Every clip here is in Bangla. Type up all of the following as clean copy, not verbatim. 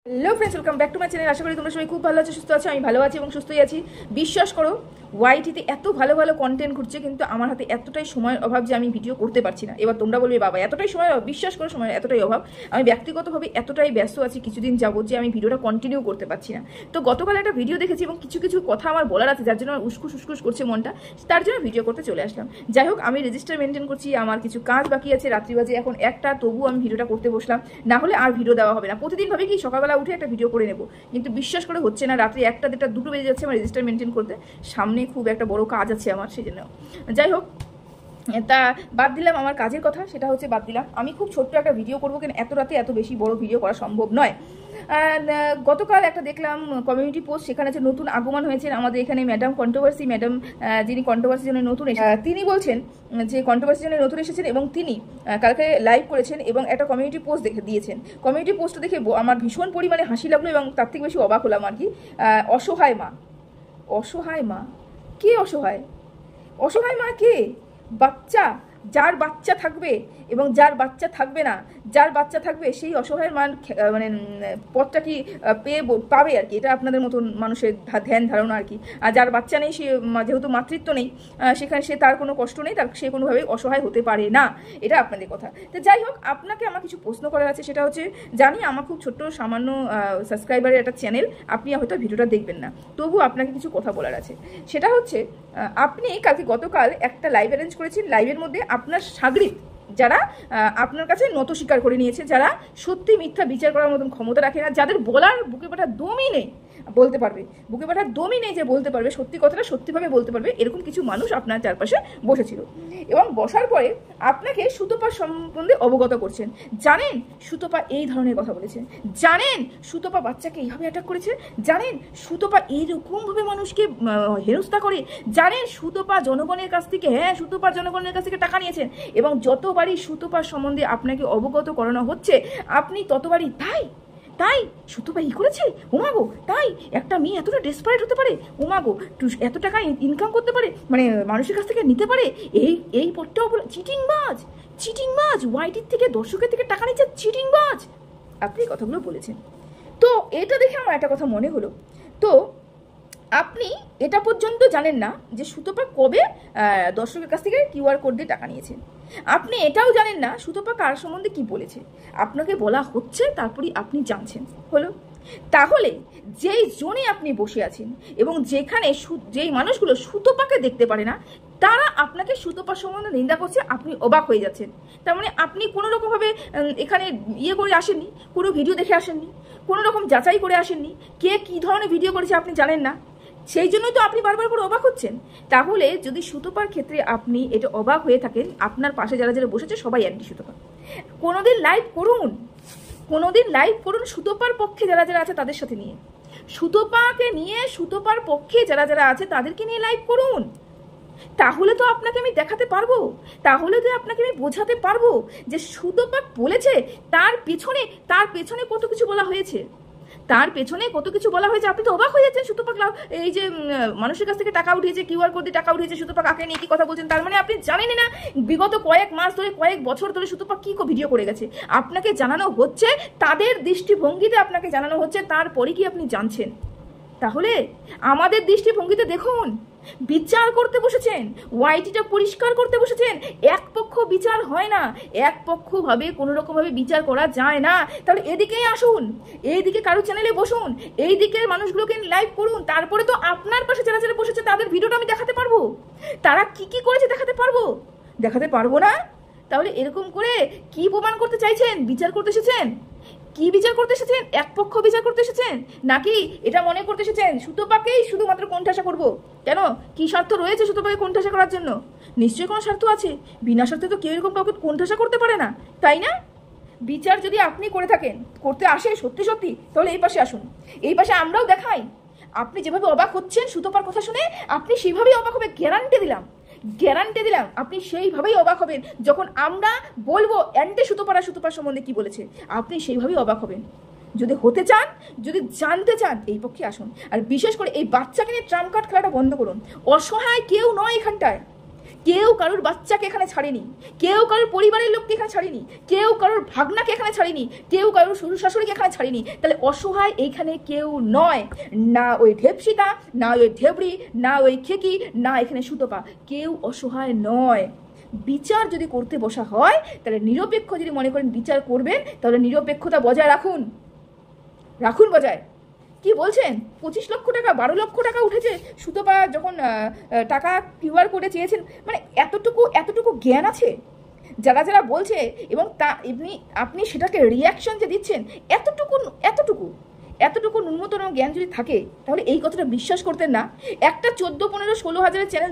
Hello friends, welcome back to my channel. আশা করি তোমরা সবাই খুব ভালো আছো, সুস্থ আছো। আমি ভালো আছি এবং সুস্থই আছি। বিশ্বাস করো, ওয়াইটিতে এত ভালো ভালো কন্টেন্ট ঘুরছে, কিন্তু আমার হাতে এতটাই সময়ের অভাব যে আমি ভিডিও করতে পারছি না। এবার তোমরা বলবে বাবা এতটাই সময়, বিশ্বাস করো সময়ের এতটাই অভাব। আমি ব্যক্তিগতভাবে এতটাই ব্যস্ত আছি কিছুদিন যাবো যে আমি ভিডিওটা কন্টিনিউ করতে পারছি না। তো গতকাল একটা ভিডিও দেখেছি এবং কিছু কিছু কথা আমার বলার আছে, যার জন্য আমার উস্কুস করছে মনটা, তার জন্য ভিডিও করতে চলে আসলাম। যাই হোক, আমি রেজিস্টার মেনটেন করছি, আমার কিছু কাজ বাকি আছে। রাত্রি বাজে এখন একটা, তবু আমি ভিডিওটা করতে বসলাম, না হলে আর ভিডিও দেওয়া হবে না। প্রতিদিন ভাবে কি সকালবেলা উঠে একটা ভিডিও করে নেবো, কিন্তু বিশ্বাস করে হচ্ছে না। রাত্রি 1টা 1:30 2টো বেজে যাচ্ছে আমার রেজিস্টার মেনটেন করতে। সামনে খুব একটা বড় কাজ আছে আমার, সেই জন্য। যাই হোক, তা বাদ দিলাম আমার কাজের কথা, সেটা হচ্ছে বাদ দিলাম। আমি খুব ছোট্ট একটা ভিডিও করবো, কেন এত রাতে এত বেশি বড় ভিডিও করা সম্ভব নয়। গতকাল একটা দেখলাম কমিউনিটি পোস্ট, সেখানে যে নতুন আগমন হয়েছেন আমাদের এখানে ম্যাডাম কন্ট্রোভার্সি, ম্যাডাম যিনি কন্ট্রোভার্সির জন্য নতুন তিনি বলছেন যে কন্ট্রোভার্সির জন্য নতুন এসেছেন, এবং তিনি কালকে লাইভ করেছেন এবং একটা কমিউনিটি পোস্ট দেখে দিয়েছেন। কমিউনিটি পোস্টটা দেখে আমার ভীষণ পরিমাণে হাসি লাগলো এবং তার থেকে বেশি অবাক হলাম আর কি। অসহায় মা, অসহায় মা কে? অসহায় অসহায় মা কে? বাচ্চা, যার বাচ্চা থাকবে এবং যার বাচ্চা থাকবে না, যার বাচ্চা থাকবে সেই অসহায়ের মান মানে পথটা কি পাবে আর কি। এটা আপনাদের মতন মানুষের ধ্যান ধারণা আর কি। আর যার বাচ্চা নেই, সে যেহেতু মাতৃত্ব নেই, সেখানে সে তার কোনো কষ্ট নেই, তার সে কোনোভাবে অসহায় হতে পারে না। এটা আপনাদের কথা। তো যাই হোক, আপনাকে আমার কিছু প্রশ্ন করার আছে। সেটা হচ্ছে, জানি আমার খুব ছোট্ট সামান্য সাবস্ক্রাইবারের একটা চ্যানেল, আপনি হয়তো ভিডিওটা দেখবেন না, তবু আপনাকে কিছু কথা বলার আছে। সেটা হচ্ছে, আপনি কালকে গতকাল একটা লাইভ অ্যারেঞ্জ করেছেন। লাইভের মধ্যে আপনার সাগরিত যারা আপনার কাছে নত স্বীকার করে নিয়েছে, যারা সত্যি মিথ্যা বিচার করার মতন ক্ষমতা রাখে না, যাদের বলার বুকে পাটা দমই নেই, বলতে পারবে বুকে পাটার দমই নেই যে বলতে পারবে সত্যি কথাটা সত্যিভাবে বলতে পারবে, এরকম কিছু মানুষ আপনার চারপাশে বসেছিল। এবং বসার পরে আপনাকে সুতপা সম্বন্ধে অবগত করছেন। জানেন সুতপা এই ধরনের কথা বলেছে, জানেন সুতপা বাচ্চাকে এইভাবে অ্যাটাক করেছে, জানেন সুতপা এইরকমভাবে মানুষকে হেনস্থা করে, জানেন সুতপা জনগণের কাছ থেকে, সুতপা জনগণের কাছ থেকে টাকা নিয়েছেন। এবং যতবারই সুতপার সম্বন্ধে আপনাকে অবগত করানো হচ্ছে, আপনি ততবারই তাই সুতপা ই করেছে, ওমাগো, তাই একটা মেয়ে এতটা ডেসপারেট হতে পারে, ওমাগো এত টাকা ইনকাম করতে পারে, মানে মানুষের কাছ থেকে নিতে পারে, এই পথটাও বলে চিটিংবাজ, ওয়াইটির থেকে দর্শকের থেকে টাকা নিচ্ছে, চিটিংবাজ। আপনি কথাগুলো বলেছেন। তো এটা দেখে আমার একটা কথা মনে হলো, তো আপনি এটা পর্যন্ত জানেন না যে সুতপা কবে দর্শকের কাছ থেকে কিউআর কোড দিয়ে টাকা নিয়েছে। আপনি এটাও জানেন না সুতপা কার সম্বন্ধে কি বলেছে। আপনাকে বলা হচ্ছে, তারপরেই আপনি জানছেন। হলো? তাহলে যেই জোনে আপনি বসে আছেন এবং যেখানে যেই মানুষগুলো সুতপাকে দেখতে পারে না, তারা আপনাকে সুতপার সম্বন্ধে নিন্দা করছে, আপনি অবাক হয়ে যাচ্ছেন। তার মানে আপনি কোনো রকমভাবে এখানে করে আসেননি, কোনো ভিডিও দেখে আসেননি, কোনো রকম যাচাই করে আসেননি, কে কী ধরনের ভিডিও করেছে আপনি জানেন না। সেই জন্যই তো আপনি বারবার করে অবাক হচ্ছেন। তাহলে যদি সুতপার ক্ষেত্রে আপনি এটা অবাক হয়ে থাকেন, আপনার পাশে যারা যারা বসেছে সবাই অ্যান্টি সুতপা। কোনোদিন লাইভ করুন সুতপার পক্ষে যারা যারা আছে তাদের সাথে নিয়ে, সুতপাকে নিয়ে, সুতপার পক্ষে যারা যারা আছে তাদেরকে নিয়ে লাইভ করুন। তাহলে তো আপনাকে আমি দেখাতে পারবো, তাহলে তো আপনাকে আমি বোঝাতে পারবো যে সুতপা বলেছে, তার পেছনে কত কিছু বলা হয়েছে, আপনি তো অবাক হয়ে যাচ্ছেন। সুতপা এই যে মানুষের কাছ থেকে টাকা উঠিয়েছে, কিউআর কোড দিয়ে টাকা উঠিয়েছে, সুতপা কাকে নিয়ে কি কথা বলছেন, তার মানে আপনি জানেন না বিগত কয়েক মাস ধরে, কয়েক বছর ধরে সুতপা কি ভিডিও করে গেছে। আপনাকে জানানো হচ্ছে, তাদের দৃষ্টিভঙ্গিতে আপনাকে জানানো হচ্ছে, তারপরে কি আপনি জানছেন। তাহলে আমাদের দৃষ্টিভঙ্গিতে দেখুন, বিচার করতে বসেছেন, ওয়াইটিটা পরিষ্কার করতে বসেছেন। এক পক্ষ বিচার হয় না, এক পক্ষ ভাবে কোনো রকম ভাবে বিচার করা যায় না। তাহলে এদিকেই আসুন, এইদিকে কারো চ্যানেলে বসুন, এই দিকের মানুষগুলোকে লাইভ করুন, তারপরে তো আপনার পাশে যারা যারা বসেছে তাদের ভিডিওটা আমি দেখাতে পারবো, তারা কি করেছে দেখাতে পারবো না। তাহলে এরকম করে কি প্রমাণ করতে চাইছেন? বিচার করতে এসেছেন? কি বিচার করতে এসেছেন? এক পক্ষ বিচার করতে এসেছেন, নাকি এটা মনে করতে এসেছেন সুতপাকেই শুধুমাত্র কোণঠাসা করবো? কেন, কি স্বার্থ রয়েছে সুতপাকে কোণঠাসা করার জন্য? নিশ্চয়ই কোনো স্বার্থ আছে। বিনা স্বার্থে তো কেউ এরকম কাউকে কোণঠাসা করতে পারে না, তাই না? বিচার যদি আপনি করে থাকেন, করতে আসে সত্যি, তাহলে এই পাশে আসুন, এই পাশে আমরাও দেখাই। আপনি যেভাবে অবাক হচ্ছেন সুতপার কথা শুনে, আপনি সেইভাবেই অবাক হবে, গ্যারান্টি দিলাম আপনি সেইভাবেই অবাক হবেন। যখন আমরা বলবো অ্যান্টি সুতপার সম্বন্ধে কি বলেছে, আপনি সেইভাবেই অবাক হবেন। যদি হতে চান, যদি জানতে চান, এই পক্ষে আসুন। আর বিশেষ করে এই বাচ্চাকে নিয়ে ট্রাম্প কার্ড খেলাটা বন্ধ করুন। অসহায় কেউ নয় এখানটায়, কেউ কারোর বাচ্চাকে এখানে ছাড়েনি, কেউ কারোর পরিবারের লোককে এখানে ছাড়েনি, কেউ কারোর ভাগনাকে এখানে ছাড়েনি, কেউ কারোর শ্বশুর শাশুড়িকে এখানে ছাড়েনি। তাহলে অসহায় এইখানে কেউ নয়, না ওই ঢেপসিতা, না ওই ঢেবড়ি, না ওই খেকি, না এখানে সুতপা, কেউ অসহায় নয়। বিচার যদি করতে বসা হয় তাহলে নিরপেক্ষ যদি মনে করেন বিচার করবেন, তাহলে নিরপেক্ষতা বজায় রাখুন, রাখুন বজায়। কি বলছেন 25 লক্ষ টাকা 12 লক্ষ টাকা উঠেছে সুতপা যখন টাকা কিউআর কোডে চেয়েছেন, মানে এতটুকু জ্ঞান আছে যারা যারা বলছে, এবং তা আপনি সেটাকে রিয়াকশন যে দিচ্ছেন, এতটুকু ন্যূনতম জ্ঞান যদি থাকে তাহলে এই কথাটা বিশ্বাস করতেন না। একটা 14, 15, 16 হাজারের চ্যানেল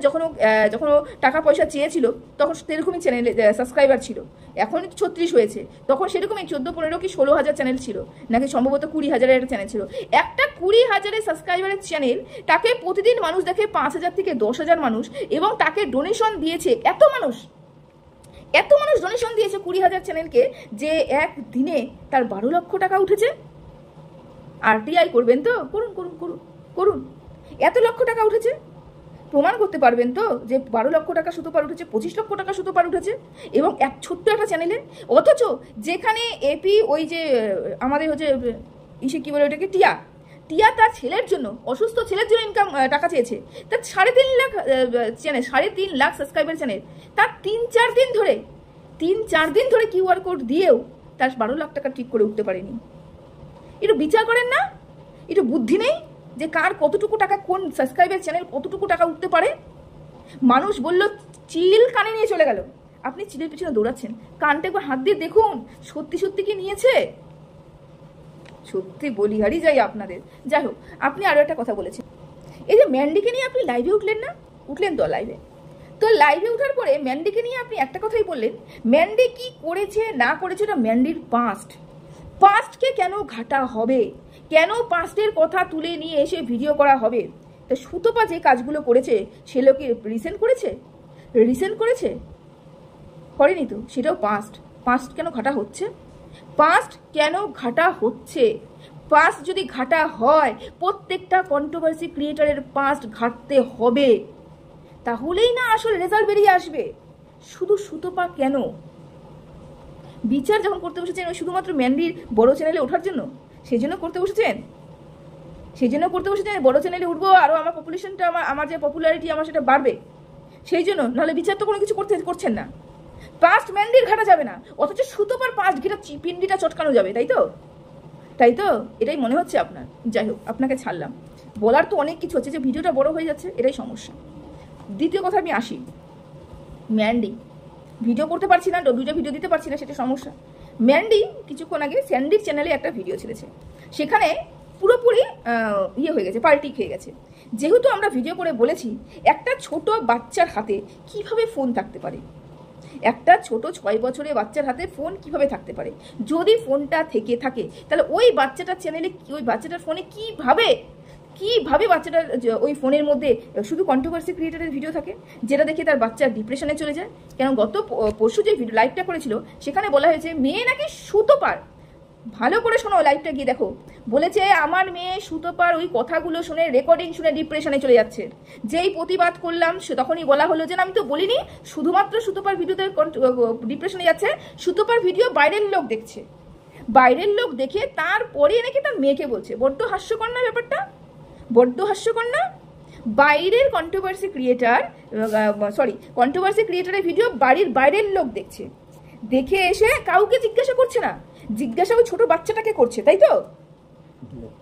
যখন টাকা পয়সা চেয়েছিল তখন সেরকমই চ্যানেলে সাবস্ক্রাইবার ছিল, এখন 36 হয়েছে, তখন সেরকমই 14, 15 কি 16 হাজার চ্যানেল ছিল, নাকি সম্ভবত 20 হাজারের একটা চ্যানেল ছিল। একটা 20 হাজারের সাবস্ক্রাইবারের চ্যানেল, তাকে প্রতিদিন মানুষ দেখে 5,000 থেকে 10,000 মানুষ, এবং তাকে ডোনেশন দিয়েছে এত মানুষ ডোনেশন দিয়েছে 20 হাজার চ্যানেলকে, যে একদিনে তার 12 লক্ষ টাকা উঠেছে। আরটিআই করবেন তো? করুন। এত লক্ষ টাকা উঠেছে প্রমাণ করতে পারবেন তো যে 12 লক্ষ টাকা সুতপার উঠেছে, 25 লক্ষ টাকা সুতপার উঠেছে, এবং এক ছোট্ট একটা চ্যানেলে। অথচ যেখানে এপি ওই যে আমাদের হচ্ছে কি বলে ওটাকে, টিয়া তার ছেলের জন্য, অসুস্থ ছেলের জন্য টাকা চেয়েছে, তার 3.5 lakh channel, 3.5 lakh subscriber channel, তার 3-4 দিন ধরে কিউআর কোড দিয়েও তার 12 লাখ টাকা ঠিক করে উঠতে পারেনি। একটু বিচার করেন না? একটু বুদ্ধি নেই যে কার কতটুকু টাকা, কোন সাবস্ক্রাইবার চ্যানেল কতটুকু টাকা উঠতে পারে? মানুষ বলল চিল কানে নিয়ে চলে গেল, আপনি চিলের পিছনে দৌড়াচ্ছেন। কানটা একবার হাত দিয়ে দেখুন সত্যি কি নিয়েছে। সত্যি বলিহারি যাই আপনাদের। যাই হোক, আপনি আরো একটা কথা বলেছেন, এই যে ম্যান্ডিকে নিয়ে আপনি লাইভে উঠলেন তো লাইভে ওঠার পরে ম্যান্ডিকে নিয়ে আপনি একটা কথাই বললেন, ম্যান্ডি কি করেছে না করেছে এটা ম্যান্ডির পাস্টকে কেন ঘাটা হবে, কেন পাস্টের কথা তুলে নিয়ে এসে ভিডিও করা হবে? তা সুতপা যে কাজগুলো করেছে সেগুলো কি রিসেন্ট করেছে? করেনি তো, সেটাও পাস্ট কেন ঘাটা হচ্ছে? পাস্ট যদি ঘাটা হয়, প্রত্যেকটা কন্ট্রোভার্সি ক্রিয়েটরের পাস্ট ঘাটতে হবে, তাহলেই না আসলে রেজাল্ট বেরিয়ে আসবে। শুধু সুতপা কেন? বিচার যখন করতে বসেছেন ওই শুধুমাত্র ম্যান্ডির বড় চ্যানেলে ওঠার জন্য, সেই জন্য করতে বসেছেন বড় চ্যানেলে উঠবো, আরও আমার পপুলেশনটা, আমার যে পপুলারিটি আমার সেটা বাড়বে, সেই জন্য। নাহলে বিচার তো কোনো কিছু করছেন না। পাস্ট ম্যান্ডির ঘাটা যাবে না, অথচ সুতপার পাস্ট ঘেটা পিন্ডিটা চটকানো যাবে, তাই তো এটাই মনে হচ্ছে আপনার। যাই হোক, আপনাকে ছাড়লাম, বলার তো অনেক কিছু হচ্ছে, যে ভিডিওটা বড় হয়ে যাচ্ছে, এটাই সমস্যা। দ্বিতীয় কথা আমি আসি, ম্যান্ডি ভিডিও করতে পারছি না, ভিডিও দিতে পারছি না, সেটা সমস্যা। ম্যান্ডি কিছুক্ষণ আগে স্যান্ডির চ্যানেলে একটা ভিডিও ছেড়েছে, সেখানে পুরোপুরি হয়ে গেছে, পাল্টি খেয়ে গেছে। যেহেতু আমরা ভিডিও করে বলেছি একটা ছোট বাচ্চার হাতে কিভাবে ফোন থাকতে পারে, একটা ছোট 6 বছরের বাচ্চার হাতে ফোন কিভাবে থাকতে পারে, যদি ফোনটা থেকে থাকে তাহলে ওই বাচ্চাটার চ্যানেলে, ওই বাচ্চাটার ফোনে কিভাবে বাচ্চাটার ওই ফোনের মধ্যে শুধু কন্ট্রোভার্সি ক্রিয়েটরের ভিডিও থাকে, যেটা দেখে তার বাচ্চা ডিপ্রেশনে চলে যায়। কেন গত পরশু যে ভিডিও লাইভটা করেছিল সেখানে বলা হয়েছে মেয়ে নাকি সুতপার, ভালো করে শোনো, লাইভটা গিয়ে দেখো, বলেছে আমার মেয়ে সুতপার ওই কথাগুলো শুনে, রেকর্ডিং শুনে ডিপ্রেশনে চলে যাচ্ছে। যেই প্রতিবাদ করলাম তখনই বলা হলো যে আমি তো বলিনি শুধুমাত্র সুতপার ভিডিওতে ডিপ্রেশনে যাচ্ছে, সুতপার ভিডিও বাইরের লোক দেখছে, বাইরের লোক দেখে তারপরে নাকি তার মেয়েকে বলছে। বড্ড হাস্যকর না ব্যাপারটা? বড্ড হাস্যকর না? বাইরের কন্ট্রোভার্সি ক্রিয়েটারের ভিডিও বাইরের লোক দেখছে, দেখে এসে কাউকে জিজ্ঞাসা করছে না, জিজ্ঞাসা ওই ছোট বাচ্চাটাকে করছে, তাই তো?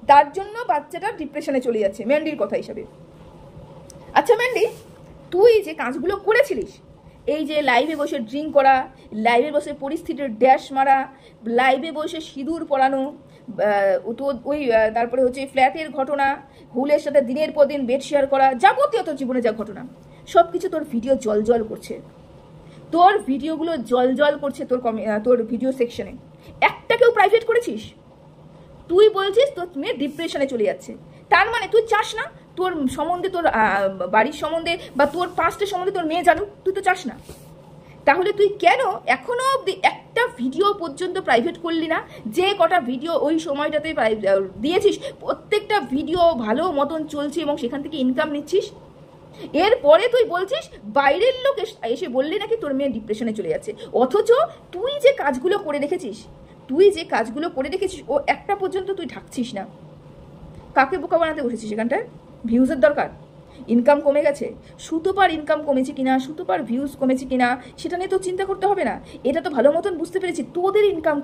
তার জন্য বাচ্চাটা ডিপ্রেশনে চলে যাচ্ছে ম্যান্ডির কথা হিসাবে। আচ্ছা ম্যান্ডি, তুই যে কাজগুলো করেছিলিস, এই যে লাইভে বসে ড্রিঙ্ক করা, লাইভে বসে পরিস্থিতির ড্যাশ মারা, লাইভে বসে সিঁদুর পরানো, তো ওই তারপরে হচ্ছে ফ্ল্যাটের ঘটনা, হুলের সাথে দিনের পর দিন বেড শেয়ার করা, যাবতীয় তোর জীবনে যা ঘটনা সব কিছু তোর ভিডিও জল করছে, তোর ভিডিওগুলো জল করছে তোর ভিডিও সেকশনে। একটা কেউ প্রাইভেট করেছিস? তুই বলছিস তোর মেয়ে ডিপ্রেশনে চলে যাচ্ছে, তার মানে তুই চাস না তোর সম্বন্ধে, তোর বাড়ির সম্বন্ধে বা তোর পাস্টের সম্বন্ধে তোর মেয়ে জানুক, তুই তো চাস না। তাহলে তুই কেন এখনো অবধি একটা ভিডিও পর্যন্ত প্রাইভেট করলি না? যে কটা ভিডিও ওই সময়টাতে দিয়েছিস প্রত্যেকটা ভিডিও ভালো মতন চলছে এবং সেখান থেকে ইনকাম নিচ্ছিস, এরপরে তুই বলছিস বাইরের লোক এসে বললি নাকি তোর মেয়ে ডিপ্রেশনে চলে যাচ্ছে, অথচ তুই যে কাজগুলো করে রেখেছিস ও একটা পর্যন্ত তুই ঢাকছিস না। কাকে বোকা বানাতে বসেছিস এখানটায়? ভিউজের দরকার, ইনকাম কমে গেছে, সুতোপার ইনকাম কমেছে কিনা, সুতোপার ভিউজ কমেছে কিনা সেটা নিয়ে তো চিন্তা করতে হবে না। এটা তো ভালো মতন বুঝতে পেরেছি তোদের ইনকাম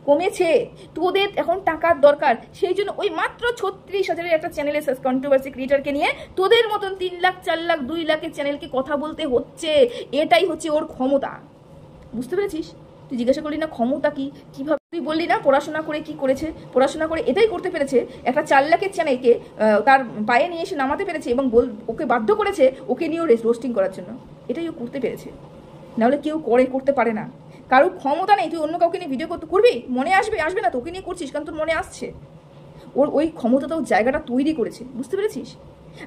কমেছে, তোদের এখন টাকার দরকার, সেই জন্য ওই মাত্র 36,000-এর একটা চ্যানেলে কন্ট্রোভার্সি ক্রিয়েটারকে নিয়ে তোদের মতন 3 লাখ 4 লাখ 2 লাখের চ্যানেলকে কথা বলতে হচ্ছে। এটাই হচ্ছে ওর ক্ষমতা, বুঝতে পেরেছিস? তুই জিজ্ঞাসা করলি না ক্ষমতা কি, কিভাবে? তুই বললি না পড়াশোনা করে কি করেছে, পড়াশোনা করে এটাই করতে পেরেছে, একটা 4 লাখের চ্যানেলকে তার পায়ে নিয়ে এসে নামাতে পেরেছে এবং ওকে বাধ্য করেছে ওকে নিয়েও রোস্টিং করার জন্য। এটাই ও করতে পেরেছে, নাহলে কেউ করতে পারে না। কারো ক্ষমতা নেই। তুই অন্য কাউকে নিয়ে ভিডিও করবি, মনে আসবে না, তোকে নিয়ে করছিস কারণ তোর মনে আসছে। ওর ওই ক্ষমতাটা ওর জায়গাটা তৈরি করেছে, বুঝতে পেরেছিস?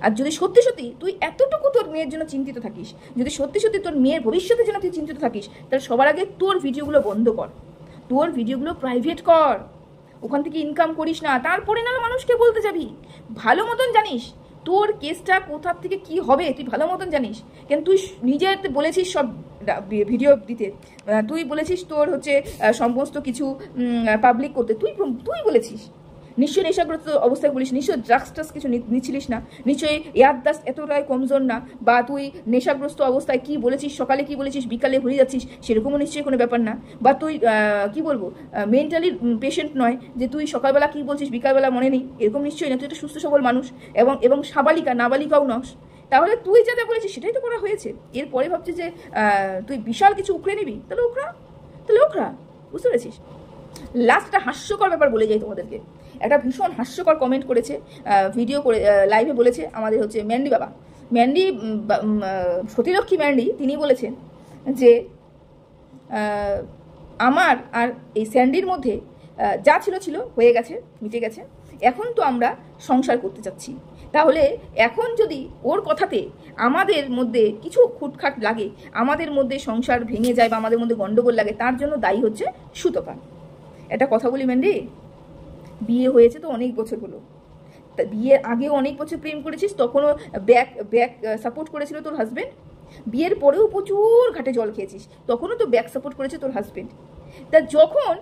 আর যদি সত্যি সত্যি তুই এতটুকু তোর মেয়ের জন্য চিন্তিত থাকিস, যদি সত্যি সত্যি তোর মেয়ের ভবিষ্যতের জন্য তুই চিন্তিত থাকিস, তাহলে সবার আগে তোর ভিডিওগুলো বন্ধ কর, তোর ভিডিওগুলো প্রাইভেট কর, ওখান থেকে ইনকাম করিস না, তারপরে না মানুষকে বলতে যাবি। ভালো মতন জানিস তোর কেসটা কোথার থেকে কি হবে, তুই ভালো মতন জানিস। কেন তুই নিজে বলেছিস সব ভিডিও দিতে, তুই বলেছিস তোর হচ্ছে সমস্ত কিছু পাবলিক করতে, তুই বলেছিস। নিশ্চয়ই নেশাগ্রস্ত অবস্থায় বলিস, নিশ্চয়ই ড্রাগস টাস কিছু নিচ্ছিলিস না, নিশ্চয়ই ইয়াদদাস্ত এতটাই কমজোর না, বা তুই নেশাগ্রস্ত অবস্থায় কি বলেছিস, সকালে কি বলেছিস বিকালে ভুলে যাচ্ছিস, সেরকমও নিশ্চয়ই কোনো ব্যাপার না। বা তুই কি বলবো মেন্টালি পেশেন্ট নয় যে তুই সকালবেলা কি বলছিস বিকালবেলা মনে নেই, এরকম নিশ্চয়ই না। তুই একটা সুস্থ সবল মানুষ এবং নাবালিকাও নস। তাহলে তুই যাতে বলেছিস সেটাই তো করা হয়েছে। এরপরে ভাবছিস যে তুই বিশাল কিছু উকড়ে নিবি, তাহলে ওকরা, বুঝতে পেরেছিস? লাস্ট একটা হাস্যকর ব্যাপার বলে যাই তোমাদেরকে। একটা ভীষণ হাস্যকর কমেন্ট করেছে, ভিডিও করে লাইভে বলেছে আমাদের হচ্ছে ম্যান্ডি সতীলক্ষ্মী ম্যান্ডি। তিনি বলেছেন যে আমার আর এই স্যান্ডির মধ্যে যা ছিল হয়ে গেছে, মিটে গেছে, এখন তো আমরা সংসার করতে চাচ্ছি। তাহলে এখন যদি ওর কথাতে আমাদের মধ্যে কিছু খুটখাট লাগে, আমাদের মধ্যে সংসার ভেঙে যায় বা আমাদের মধ্যে গন্ডগোল লাগে, তার জন্য দায়ী হচ্ছে সুতপা। একটা কথা বলি ম্যান্ডি, বিয়ে হয়েছে তো অনেক বছর হলো, বিয়ের আগেও অনেক বছর প্রেম করেছিস, তখনও ব্যাক সাপোর্ট করেছিল তোর হাজবেন্ড। বিয়ের পরেও প্রচুর ঘাটে জল খেয়েছিস, তখনও তো ব্যাক সাপোর্ট করেছে তোর হাজবেন্ড। তা যখন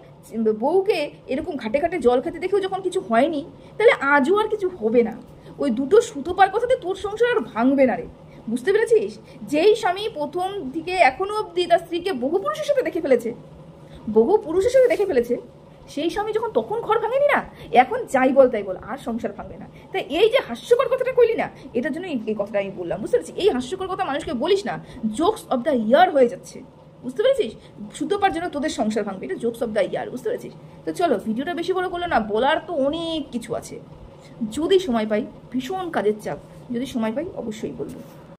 বউকে এরকম ঘাটে ঘাটে জল খেতে দেখেও যখন কিছু হয়নি, তাহলে আজও আর কিছু হবে না। ওই দুটো সুতোপার কথাতে তোর সংসার আর ভাঙবে না রে, বুঝতে পেরেছিস? যেই স্বামী প্রথম দিকে এখনো অব্দি তার স্ত্রীকে বহু পুরুষের সাথে দেখে ফেলেছে, সেই স্বামী যখন তখন ঘর ভাঙেনি না, এখন যাই বল তাই বল আর সংসার ভাঙবে না। তাই এই যে হাস্যকর কথাটা কইলি না, এটার জন্য এই কথাটা আমি বললাম, বুঝতে পেরেছিস? এই হাস্যকর কথা মানুষকে বলিস না, জোকস অফ দ্য ইয়ার হয়ে যাচ্ছে, বুঝতে পেরেছিস? সুতোপার জন্য তোদের সংসার ভাঙবে, এটা জোকস অফ দ্য ইয়ার, বুঝতে পেরেছিস? তো চলো, ভিডিওটা বেশি বড় করলো না, বলার তো অনেক কিছু আছে, যদি সময় পাই, ভীষণ কাজের চাপ, যদি সময় পাই অবশ্যই বলবো।